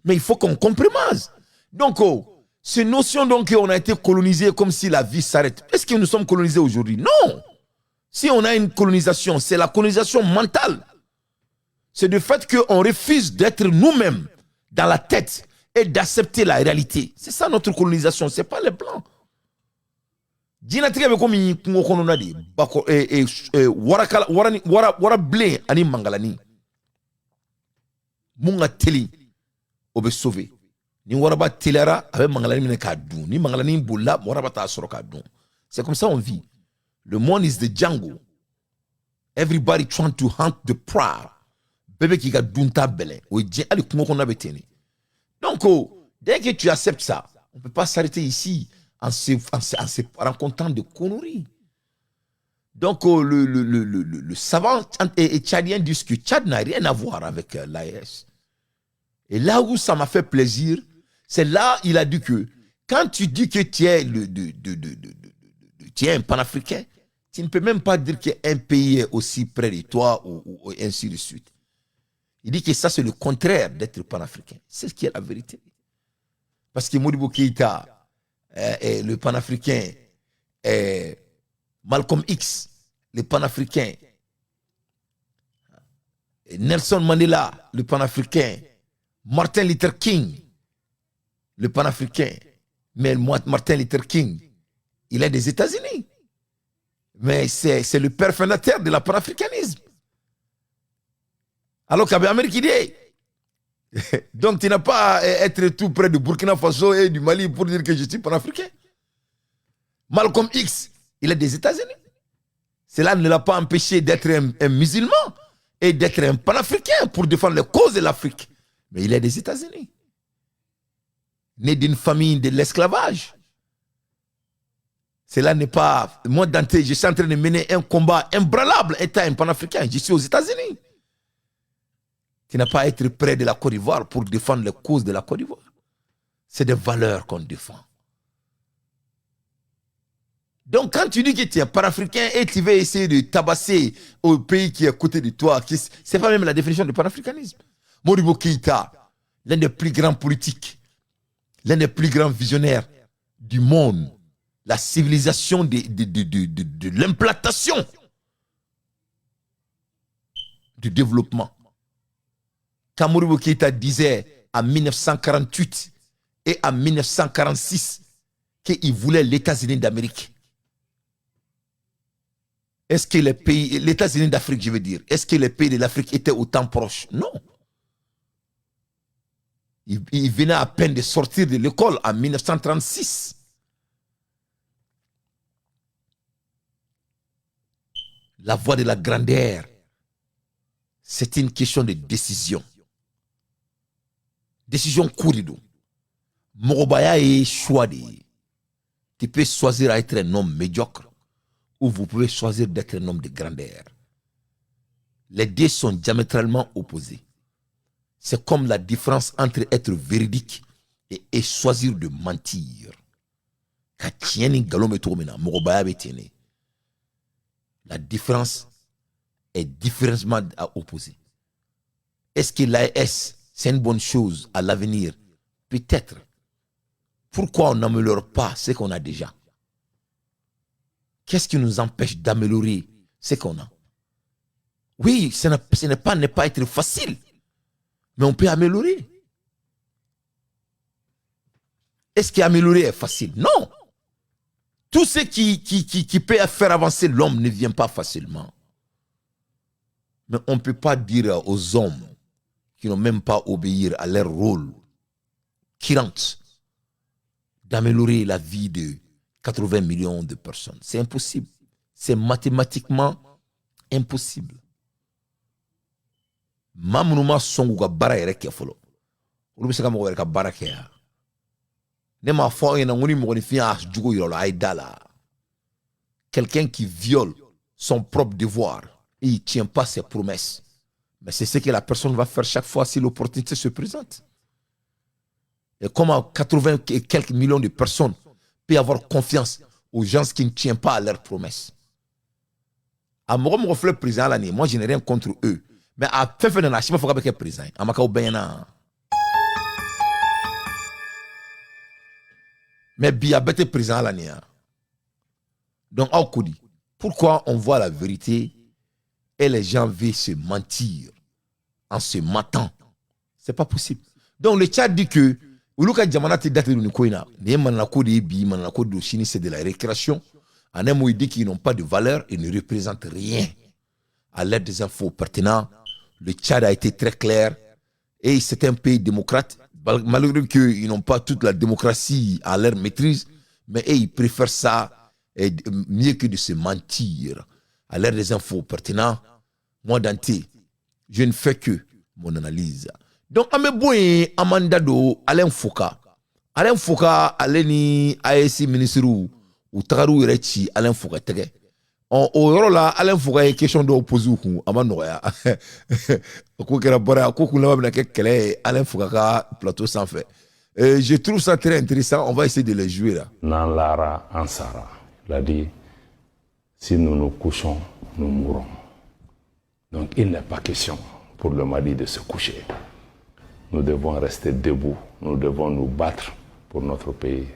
mais il faut qu'on compromise. Donc, ces notions donc qu'on a été colonisé comme si la vie s'arrête. Est-ce que nous sommes colonisés aujourd'hui? Non. Si on a une colonisation, c'est la colonisation mentale. C'est le fait qu'on refuse d'être nous-mêmes dans la tête et d'accepter la réalité. C'est ça notre colonisation, c'est pas les blancs. Dinatriga be komi kungo kono na de bako wara blé ani mangalani munga teli obe sauvé ni waraba telera avec mangalani mine ka dun ni mangalani bolla waraba ta soro ka dun. C'est comme ça on vit. Le monde is the jungle. Everybody trying to hunt the prey. Bébé qui ga dun ta belle o dje ali kungo kono na beteni. Donc dès que tu acceptes ça, on peut pas s'arrêter ici en se rencontrant de conneries. Donc, le savant tchadien dit que Tchad n'a rien à voir avec l'AES. Et là où ça m'a fait plaisir, c'est là il a dit que quand tu dis que tu es, tu es un panafricain, tu ne peux même pas dire qu'un pays est aussi près de toi ou ainsi de suite. Il dit que ça, c'est le contraire d'être panafricain. C'est ce qui est la vérité. Parce que Modibo Keïta, le panafricain, Malcolm X, le panafricain, Nelson Mandela, le panafricain, Martin Luther King, le panafricain. Mais Martin Luther King, il est des États-Unis. Mais c'est le père fondateur de la panafricanisme. Alors qu'Amérique, il est. Donc tu n'as pas à être tout près de Burkina Faso et du Mali pour dire que je suis panafricain. Malcolm X, il est des États-Unis. Cela ne l'a pas empêché d'être un musulman et d'être un panafricain pour défendre les causes de l'Afrique. Mais il est des États-Unis. Né d'une famille de l'esclavage. Cela n'est pas... Moi, Dante, je suis en train de mener un combat imbranlable étant un panafricain. Je suis aux États-Unis. Tu n'as pas à être près de la Côte d'Ivoire pour défendre les causes de la Côte d'Ivoire. C'est des valeurs qu'on défend. Donc quand tu dis que tu es panafricain et tu veux essayer de tabasser au pays qui est à côté de toi, ce n'est pas même la définition du panafricanisme. Modibo Keïta, l'un des plus grands politiques, l'un des plus grands visionnaires du monde, la civilisation de l'implantation du développement. Quand Modibo Keïta disait en 1948 et en 1946 qu'il voulait les États-Unis d'Amérique, est-ce que les pays, les États-Unis d'Afrique, je veux dire, est-ce que les pays de l'Afrique étaient autant proches? Non. Il venait à peine de sortir de l'école en 1936. La voie de la grandeur, c'est une question de décision. Décision courrido. Morobaya est choix de. Tu peux choisir à être un homme médiocre ou vous pouvez choisir d'être un homme de grandeur. Les deux sont diamétralement opposés. C'est comme la différence entre être véridique et choisir de mentir. La différence est différemment opposée. Est-ce que l'AES, c'est une bonne chose à l'avenir? Peut-être. Pourquoi on n'améliore pas ce qu'on a déjà? Qu'est-ce qui nous empêche d'améliorer ce qu'on a? Oui, ce n'est pas être facile, mais on peut améliorer. Est-ce qu'améliorer est facile? Non. Tout ce qui peut faire avancer l'homme ne vient pas facilement. Mais on ne peut pas dire aux hommes qui n'ont même pas obéir à leur rôle qui rentre d'améliorer la vie de 80 millions de personnes. C'est impossible. C'est mathématiquement impossible. Mamunuma songuga bara yere kefolo. olu bɛ se ka mɔgɔ wɛrɛ ka baara kɛ yan ne m'a fɔ aw ɲɛna ko ni mɔgɔninfin y'a jogo yira o la a ye da la quelqu'un qui viole son propre devoir et il tient pas ses promesses mais c'est ce que la personne va faire chaque fois si l'opportunité se présente. Et comment 80 et quelques millions de personnes peuvent avoir confiance aux gens qui ne tiennent pas à leurs promesses. À mon frère président l'année, moi je n'ai rien contre eux. Mais à faire de la chimie, il faut que président. À ma bien. Mais bien bête président l'année. Donc, pourquoi on voit la vérité et les gens veulent se mentir en se matant? C'est pas possible. Donc, le Tchad dit que Uluka Djamanati date de Nikoina, les manako de Ebi, manako de Chini, c'est de la récréation. En un mot, il dit qu'ils n'ont pas de valeur et ne représentent rien. À l'aide des infos pertinentes, le Tchad a été très clair et c'est un pays démocrate. Malgré qu'ils n'ont pas toute la démocratie à leur maîtrise, mais ils préfèrent ça mieux que de se mentir. À l'aide des infos pertinentes, moi Dante, je ne fais que mon analyse. Donc, Ameboy Amandado, Alain Fouka, Aleni ASC ministre ou Tagarou Rechi, Alain Fouka Tege. Au Rola, Alain Fouka est question d'opposer Amanoya. Alain Fouka, plateau sans fait. Je trouve ça très intéressant, on va essayer de les jouer là. Nanlara Ansara, il a dit si nous nous couchons, nous mourrons. Donc, il n'est pas question pour le Mali de se coucher. Nous devons rester debout, nous devons nous battre pour notre pays.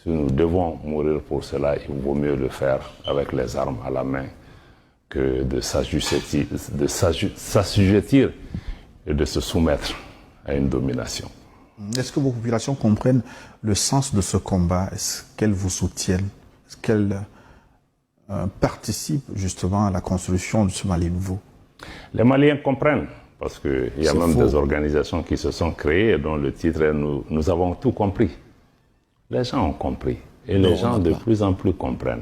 Si nous devons mourir pour cela, il vaut mieux le faire avec les armes à la main que de s'assujettir et de se soumettre à une domination. Est-ce que vos populations comprennent le sens de ce combat? Est-ce qu'elles vous soutiennent? Est-ce qu'elles participent justement à la construction de ce Mali nouveau? Les Maliens comprennent. Parce qu'il y a même des organisations qui se sont créées dont le titre est nous avons tout compris. Les gens ont compris. Et les gens de plus en plus comprennent.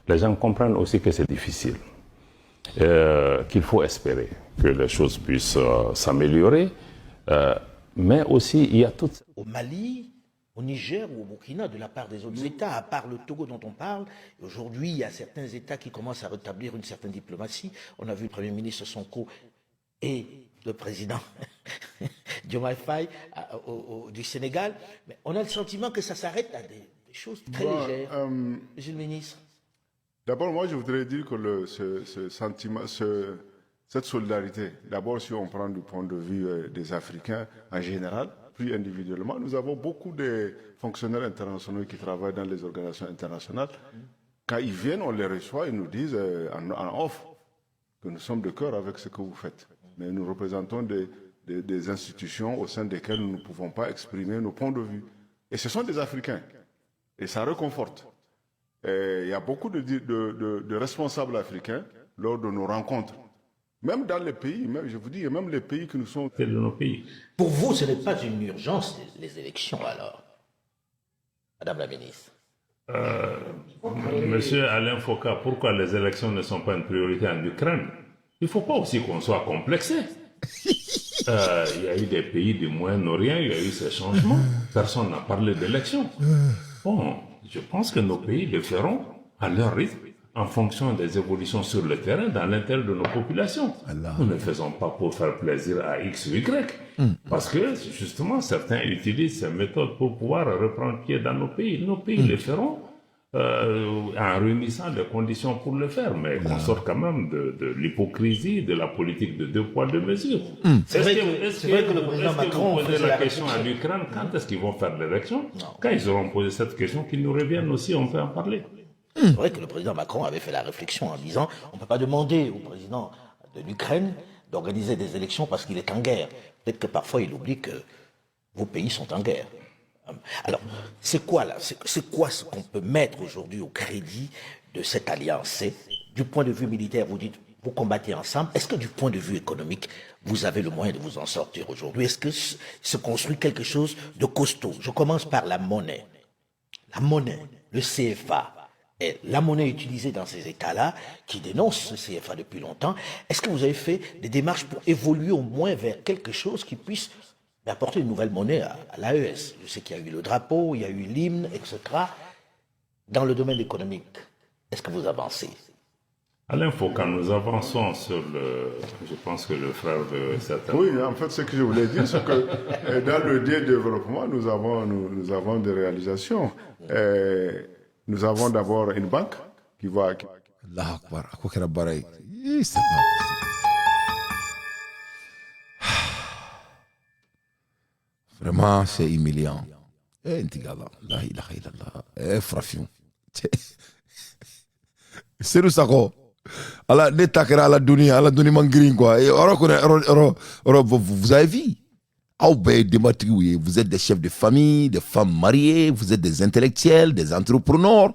Les gens comprennent aussi que c'est difficile. Qu'il faut espérer que les choses puissent s'améliorer. Mais aussi, il y a tout... Au Mali, au Niger ou au Burkina, de la part des autres États, à part le Togo dont on parle, aujourd'hui, il y a certains États qui commencent à rétablir une certaine diplomatie. On a vu le Premier ministre Sonko et le président Diomaye Faye du Sénégal, mais on a le sentiment que ça s'arrête à des choses très légères. Monsieur le ministre. D'abord, moi, je voudrais dire que ce sentiment, cette solidarité, d'abord, si on prend du point de vue des Africains en général, plus individuellement, nous avons beaucoup de fonctionnaires internationaux qui travaillent dans les organisations internationales. Quand ils viennent, on les reçoit, ils nous disent en off que nous sommes de cœur avec ce que vous faites. Mais nous représentons des institutions au sein desquelles nous ne pouvons pas exprimer nos points de vue. Et ce sont des Africains. Et ça réconforte. Il y a beaucoup de responsables africains lors de nos rencontres. Même dans les pays, même, je vous dis, même les pays qui nous sont... de nos pays. Pour vous, ce n'est pas une urgence, les élections, alors, Madame la ministre? Monsieur Alain Fouka, pourquoi les élections ne sont pas une priorité en Ukraine? Il ne faut pas aussi qu'on soit complexé. Il y a eu des pays du Moyen-Orient, il y a eu ces changements. Personne n'a parlé d'élections. Bon, je pense que nos pays le feront à leur rythme, en fonction des évolutions sur le terrain, dans l'intérêt de nos populations. Nous ne faisons pas pour faire plaisir à X ou Y. Parce que, justement, certains utilisent ces méthodes pour pouvoir reprendre pied dans nos pays. Nos pays le feront en réunissant des conditions pour le faire, mais qu'on sorte quand même de l'hypocrisie, de la politique de 2 poids 2 mesures. C'est vrai que le président Macron posait la question à l'Ukraine, quand est-ce qu'ils vont faire l'élection? Quand ils auront posé cette question, qu'ils nous reviennent aussi, on peut en parler. C'est vrai que le président Macron avait fait la réflexion en disant on ne peut pas demander au président de l'Ukraine d'organiser des élections parce qu'il est en guerre. Peut-être que parfois il oublie que vos pays sont en guerre. Alors, c'est quoi là? C'est quoi ce qu'on peut mettre aujourd'hui au crédit de cette alliance? C'est du point de vue militaire, vous dites, vous combattez ensemble. Est-ce que du point de vue économique, vous avez le moyen de vous en sortir aujourd'hui? Est-ce que se construit quelque chose de costaud? Je commence par la monnaie. La monnaie, le CFA, et la monnaie utilisée dans ces États-là, qui dénoncent ce CFA depuis longtemps. Est-ce que vous avez fait des démarches pour évoluer au moins vers quelque chose qui puisse mais apporter une nouvelle monnaie à l'AES. Je sais qu'il y a eu le drapeau, il y a eu l'hymne, etc. Dans le domaine économique, est-ce que vous avancez? Alain Foucault, nous avançons sur le... Je pense que le frère de certains... Oui, en fait, ce que je voulais dire, c'est que dans le développement, nous avons des réalisations. Nous avons d'abord une banque qui va... Allah Akbar, à quoi qu'elle a barré. C'est pas possible. Vraiment, c'est humiliant. Intigala, la ilaha illallah. Frafion. C'est nous ça quoi. Allah ne takera ala duni mangrin quoi. Et vous avez vu. Vous êtes des chefs de famille, des femmes mariées, vous êtes des intellectuels, des entrepreneurs.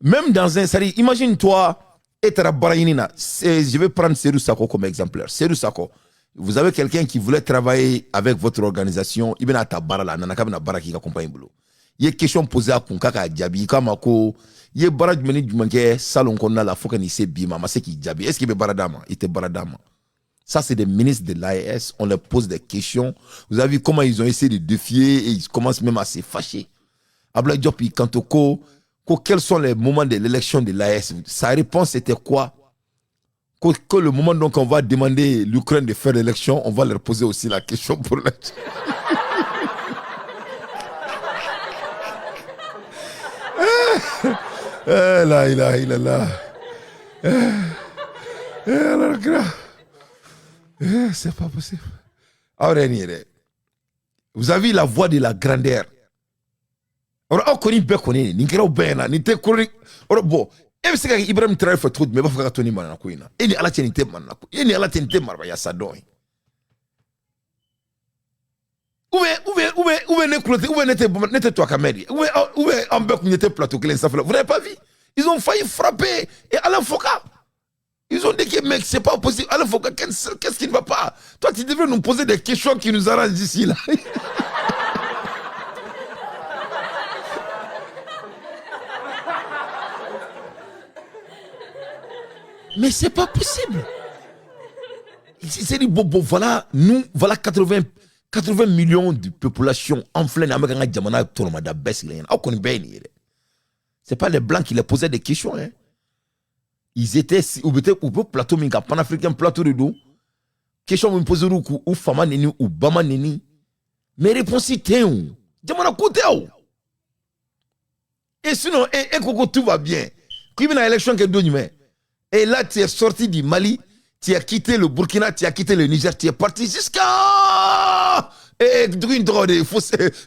Même dans un série, imagine-toi, je vais prendre Serou Sako comme exemplaire. Serou Sako, vous avez quelqu'un qui voulait travailler avec votre organisation, il y a une question posée à Kunkaka Djabi, Kamako, il y a barad meni du salon qu'on a la fois qu'il s'est bima, mais c'est qui Djabi, est-ce qu'il est baradama? Il était baradama. Ça, c'est des ministres de l'AES, on leur pose des questions. Vous avez vu comment ils ont essayé de défier et ils commencent même à se fâcher. Abla Diop, quant au quels sont les moments de l'élection de l'AES? Sa réponse était quoi? Que le moment donc on va demander l'Ukraine de faire l'élection, on va leur poser aussi la question pour l'élection. La ilaha illallah. C'est pas possible. Vous avez la voix de la grandeur. Bon, e bɛ se ka Ibrahim Traoré fɛ cogo jumɛn i b'a fɔ ka to ni manana ko in na e ni ala cɛ nin tɛ manana ko e ni ala tɛ nin tɛ marabaya sa dɔn ye ou bien ne kulo tɛ ou bien ne tɛ to a ka mɛn de ou bien an bɛɛ kun ɲɛ plateau kelen sanfɛ la vous n'avez pas vu ils ont failli frapper et Alain Foka ils ont dit que mec c'est pas possible Alain Foka qu'est-ce qui ne va pas toi tu devrais nous poser des questions qui nous arrangent ici là. Mais c'est pas possible. C'est dit, bon, voilà, nous, voilà 80 millions de population en plein c'est pas les blancs qui les posaient des questions. Hein. Ils étaient au plateau, panafricain plateau de dos. Question me poser ou fama neni ou bama neni. Mais réponse était où? Jamana côté où? Et sinon, Koko, tout va bien. Qui vient à l'élection qui est donnée. Et là, tu es sorti du Mali, tu as quitté le Burkina, tu as quitté le Niger, tu es parti jusqu'à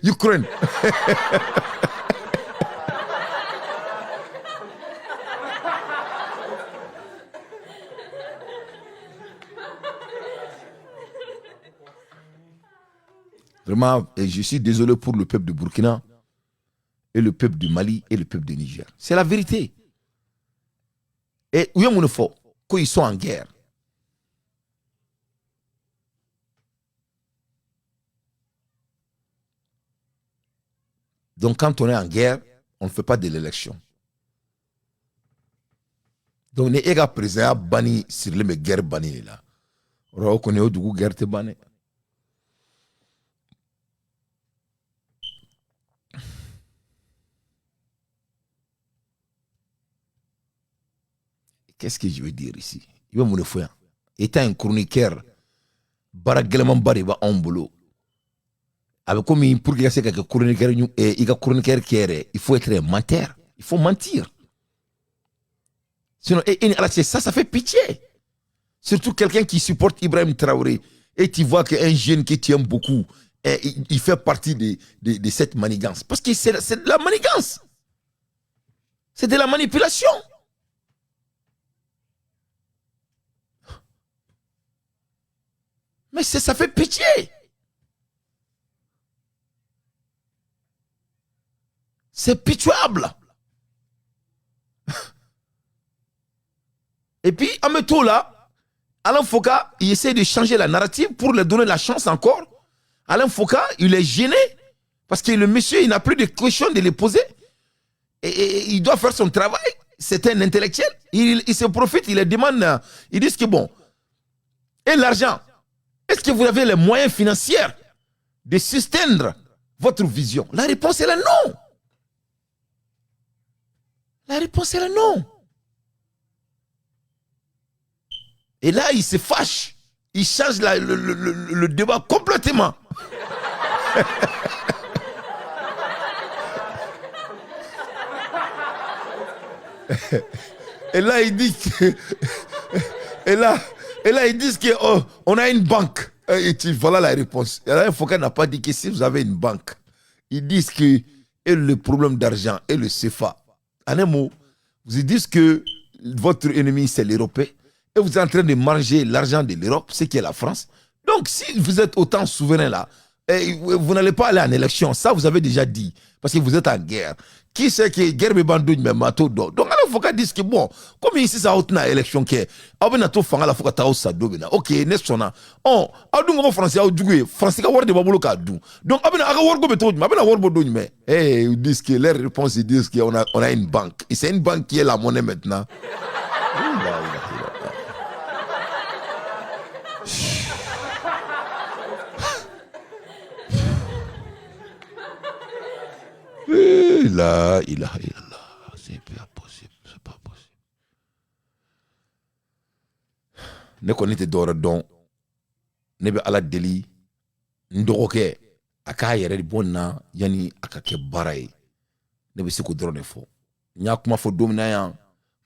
Ukraine. Vraiment, je suis désolé pour le peuple de Burkina, et le peuple du Mali, et le peuple du Niger. C'est la vérité. Et où est-ce qu'il faut qu'ils sont en guerre? Donc quand on est en guerre, on ne fait pas de l'élection. Donc les gars présents banni sur les guerres bannies là. On connaît au Dougou guerre te banni. Qu'est-ce que je veux dire ici? Il va me faire. Étant un chroniqueur, Baragelman Bariba en boulot. Avec comme pour qu'il y ait quelques chroniqueurs, il faut être menteur. Il faut mentir. Sinon, ça fait pitié. Surtout quelqu'un qui supporte Ibrahim Traoré. Et tu vois qu'un jeune qui tient beaucoup, il fait partie de cette manigance. Parce que c'est de la manigance. C'est de la manipulation. Mais ça fait pitié. C'est pitoyable. Et puis, en métaux là, Alain Foucault, il essaie de changer la narrative pour lui donner la chance encore. Alain Foucault, il est gêné parce que le monsieur, il n'a plus de questions de les poser. Et il doit faire son travail. C'est un intellectuel. Il se profite, il les demande. Il dit que bon. Et l'argent. Est-ce que vous avez les moyens financiers de susteindre votre vision? La réponse est là non. La réponse est là non. Et là, il se fâche. Il change le débat complètement. Et là, il dit que... Et là, ils disent qu'on a une banque. Et voilà la réponse. Et là, Foucault n'a pas dit que si vous avez une banque, ils disent que le problème d'argent et le CFA, en un mot, vous disent que votre ennemi, c'est l'Européen, et vous êtes en train de manger l'argent de l'Europe, ce qui est la France. Donc, si vous êtes autant souverain là, et vous n'allez pas aller en élection, ça vous avez déjà dit, parce que vous êtes en guerre. Qui sait que guerre me bandouille mais mato do. Donc alors faut qu'on dise que bon, comme ici ça haute na élection que abena to fanga la faut ka taw sa do bena. OK, next sona. On adu ngo français au djugé, français ka wor de babolo ka du. Donc abena aga wor go beto, abena wor bo do mais ils disent que les réponses ils disent qu'on a une banque. Et c'est une banque qui est la monnaie maintenant. La ilaha illallah, c'est pas possible, c'est pas possible. Ne connaît dora don, ne be ala deli, ndoke, aka yere di bonna, yani aka ke baray, ne be siko drone fo. Nya kuma fo domina yan,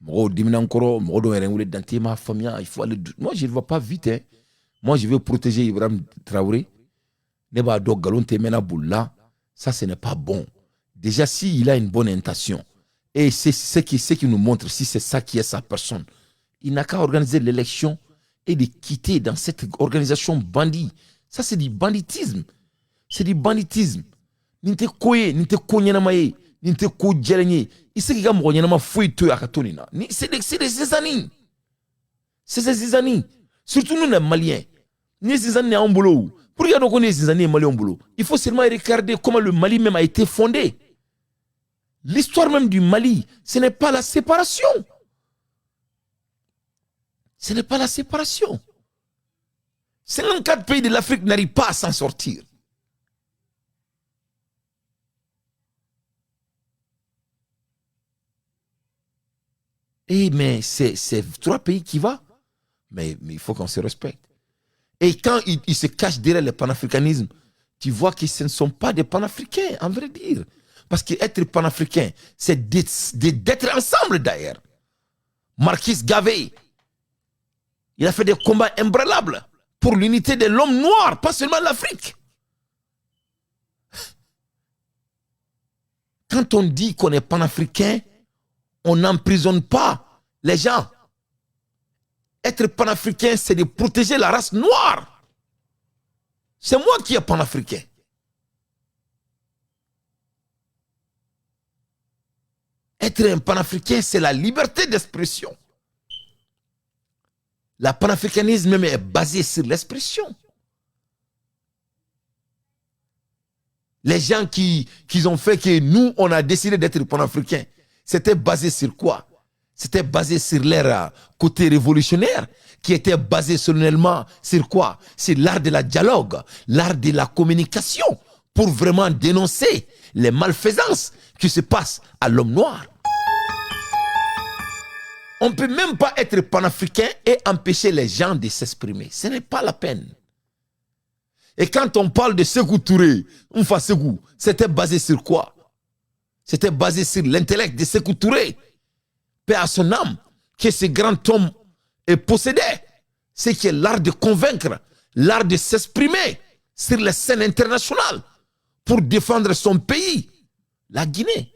mo dimina nkoro, mo do yere ngule danté ma famille, il faut aller. Moi je ne vais pas vite, hein. Moi je veux protéger Ibrahim Traoré. Ne ba do galon te mena bulla, ça ce n'est pas bon. Déjà, s'il a une bonne intention, et c'est ce qui nous montre si c'est ça qui est sa personne, il n'a qu'à organiser l'élection et de quitter dans cette organisation bandit. Ça, c'est du banditisme. C'est du banditisme. Ninte koye, ninte konyenamaye, ninte ko djelenye. Il sait qu'il y a moyenama fouille à Katonina. C'est des zizani. C'est des zizani. Surtout nous, les Maliens. Ni zizani en boulot. Pour regarder qu'on est zizani et Mali en boulot, il faut seulement regarder comment le Mali même a été fondé. L'histoire même du Mali, ce n'est pas la séparation. Ce n'est pas la séparation. 54 pays de l'Afrique n'arrivent pas à s'en sortir. Et mais c'est 3 pays qui vont. Mais il faut qu'on se respecte. Et quand ils se cachent derrière le panafricanisme, tu vois que ce ne sont pas des panafricains, en vrai dire. Parce qu'être panafricain, c'est d'être ensemble d'ailleurs. Marquis Garvey, il a fait des combats imbrélables pour l'unité de l'homme noir, pas seulement l'Afrique. Quand on dit qu'on est panafricain, on n'emprisonne pas les gens. Être panafricain, c'est de protéger la race noire. C'est moi qui est panafricain. Être un panafricain, c'est la liberté d'expression. Le panafricanisme même est basé sur l'expression. Les gens qui ont fait que nous, on a décidé d'être panafricains, c'était basé sur quoi? C'était basé sur leur côté révolutionnaire, qui était basé solennellement sur quoi? Sur l'art de la dialogue, l'art de la communication, pour vraiment dénoncer les malfaisances qui se passent à l'homme noir. On ne peut même pas être panafricain et empêcher les gens de s'exprimer. Ce n'est pas la peine. Et quand on parle de Sékou Touré, Mfa Sékou, c'était basé sur quoi? C'était basé sur l'intellect de Sékou Touré. Paix à son âme, que ce grand homme possédait. C'est qui est l'art de convaincre, l'art de s'exprimer sur les scènes internationales pour défendre son pays, la Guinée.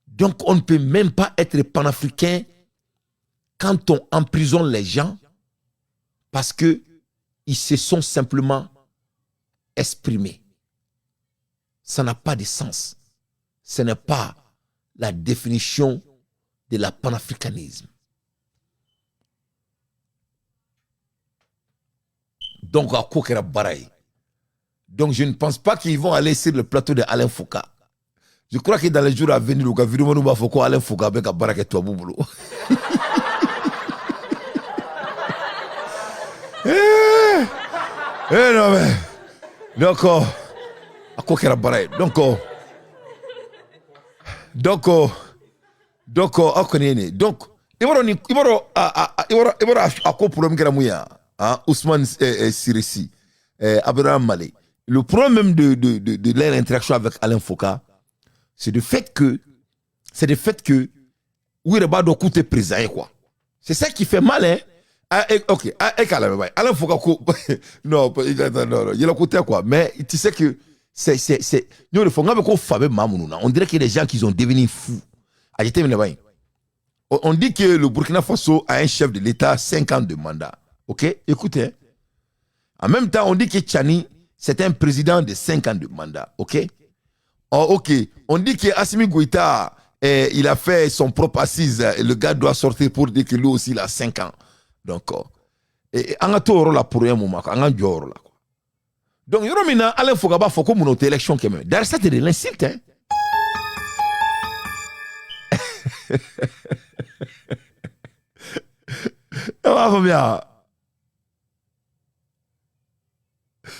Donc on ne peut même pas être panafricain quand on emprisonne les gens parce qu'ils se sont simplement exprimés. Ça n'a pas de sens. Ce n'est pas la définition de la panafricanisme. Donc, à quoi qu'il y. Donc, je ne pense pas qu'ils vont aller sur le plateau de Alain Foucault. Je crois que dans les jours à venir, le gouvernement nous va faire quoi Alain Foucault avec un baraque et toi, boulot. non mais donc à quoi qu'elle a barré donc ibaro a ko problème kera muya Ousmane Sirissi Abraham Malé. Le problème même de leur interaction avec Alain Foka, c'est le fait que oui, il va côté président quoi. C'est ça qui fait mal hein. Ok, Alain Foka non, il a côté quoi, mais tu sais que c'est nous le font avec Fabé Mamouna. On dirait qu'il y a des gens qui sont devenus fous. On dit que le Burkina Faso a un chef de l'État 5 ans de mandat. Ok, écoutez. En même temps, on dit que Tchani, c'est un président de 5 ans de mandat. Ok. Ok. On dit que Assimi Goïta, il a fait son propre assise. Le gars doit sortir pour dire que lui aussi, il a 5 ans. Donc, on a tout là pour un moment. On a du là. Donc, Yoromina, Alain Fogaba, faut qu'on monte l'élection quand même. D'ailleurs, ça, c'est de l'insulte, hein.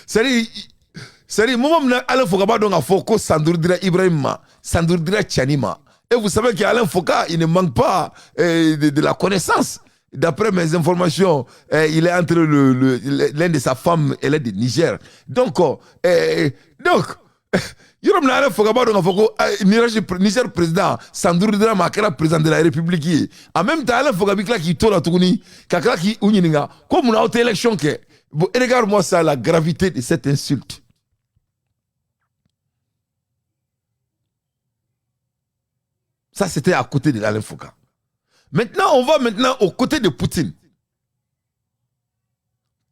C'est-à-dire, moi, Alain Foka donc a Foko Sandourdira Ibrahima, Sandourdira Tchanima. Et vous savez qu'Alain Foka, il ne manque pas de la connaissance. D'après mes informations, il est entre l'un de sa femme, elle est du Niger. Donc, Yorom Alain Foka donc a Foko Niger président, Sandourdira Makera président de la République. En même temps, Alain Foka Bikla qui tourne à Tougouni, Kakla qui Ouninga, comme on a été élection que. Bon, regarde-moi ça, la gravité de cette insulte. Ça, c'était à côté de Alain Foka. Maintenant, on va au côté de Poutine.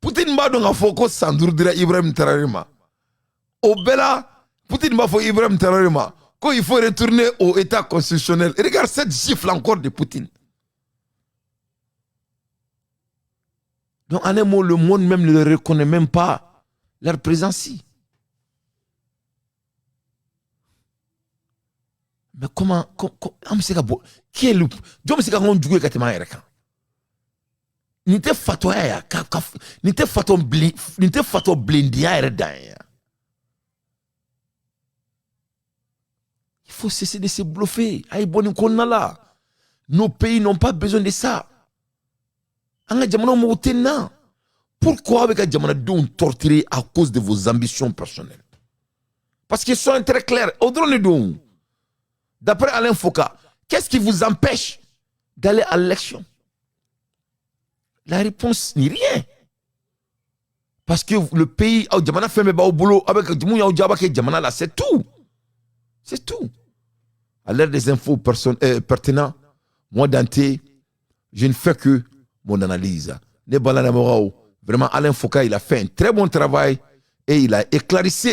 Poutine m'a donc à Foko Sandourdira Ibrahim Traoré. Au Bella, Poutine m'a fait Ibrahim Traoré. Quand il faut retourner au État constitutionnel, regarde cette gifle encore de Poutine. Donc, en un mot, le monde même ne le reconnaît même pas, leur présence. Mais comment qui est le. Je me suis dit que je suis un ni te fatwa ya ni te fatwa blindia il faut cesser de se bluffer. Nos pays n'ont pas besoin de ça. Pourquoi avec la Djamana torturer à cause de vos ambitions personnelles? Parce qu'ils sont très clairs. D'après Alain Foka, qu'est-ce qui vous empêche d'aller à l'élection? La réponse n'est rien. Parce que le pays, Djamana fait au boulot avec Djamana là, c'est tout. C'est tout. À l'ère des infos pertinentes, moi Dante, je ne fais que mon analyse. Vraiment, Alain Foka, il a fait un très bon travail et il a éclairci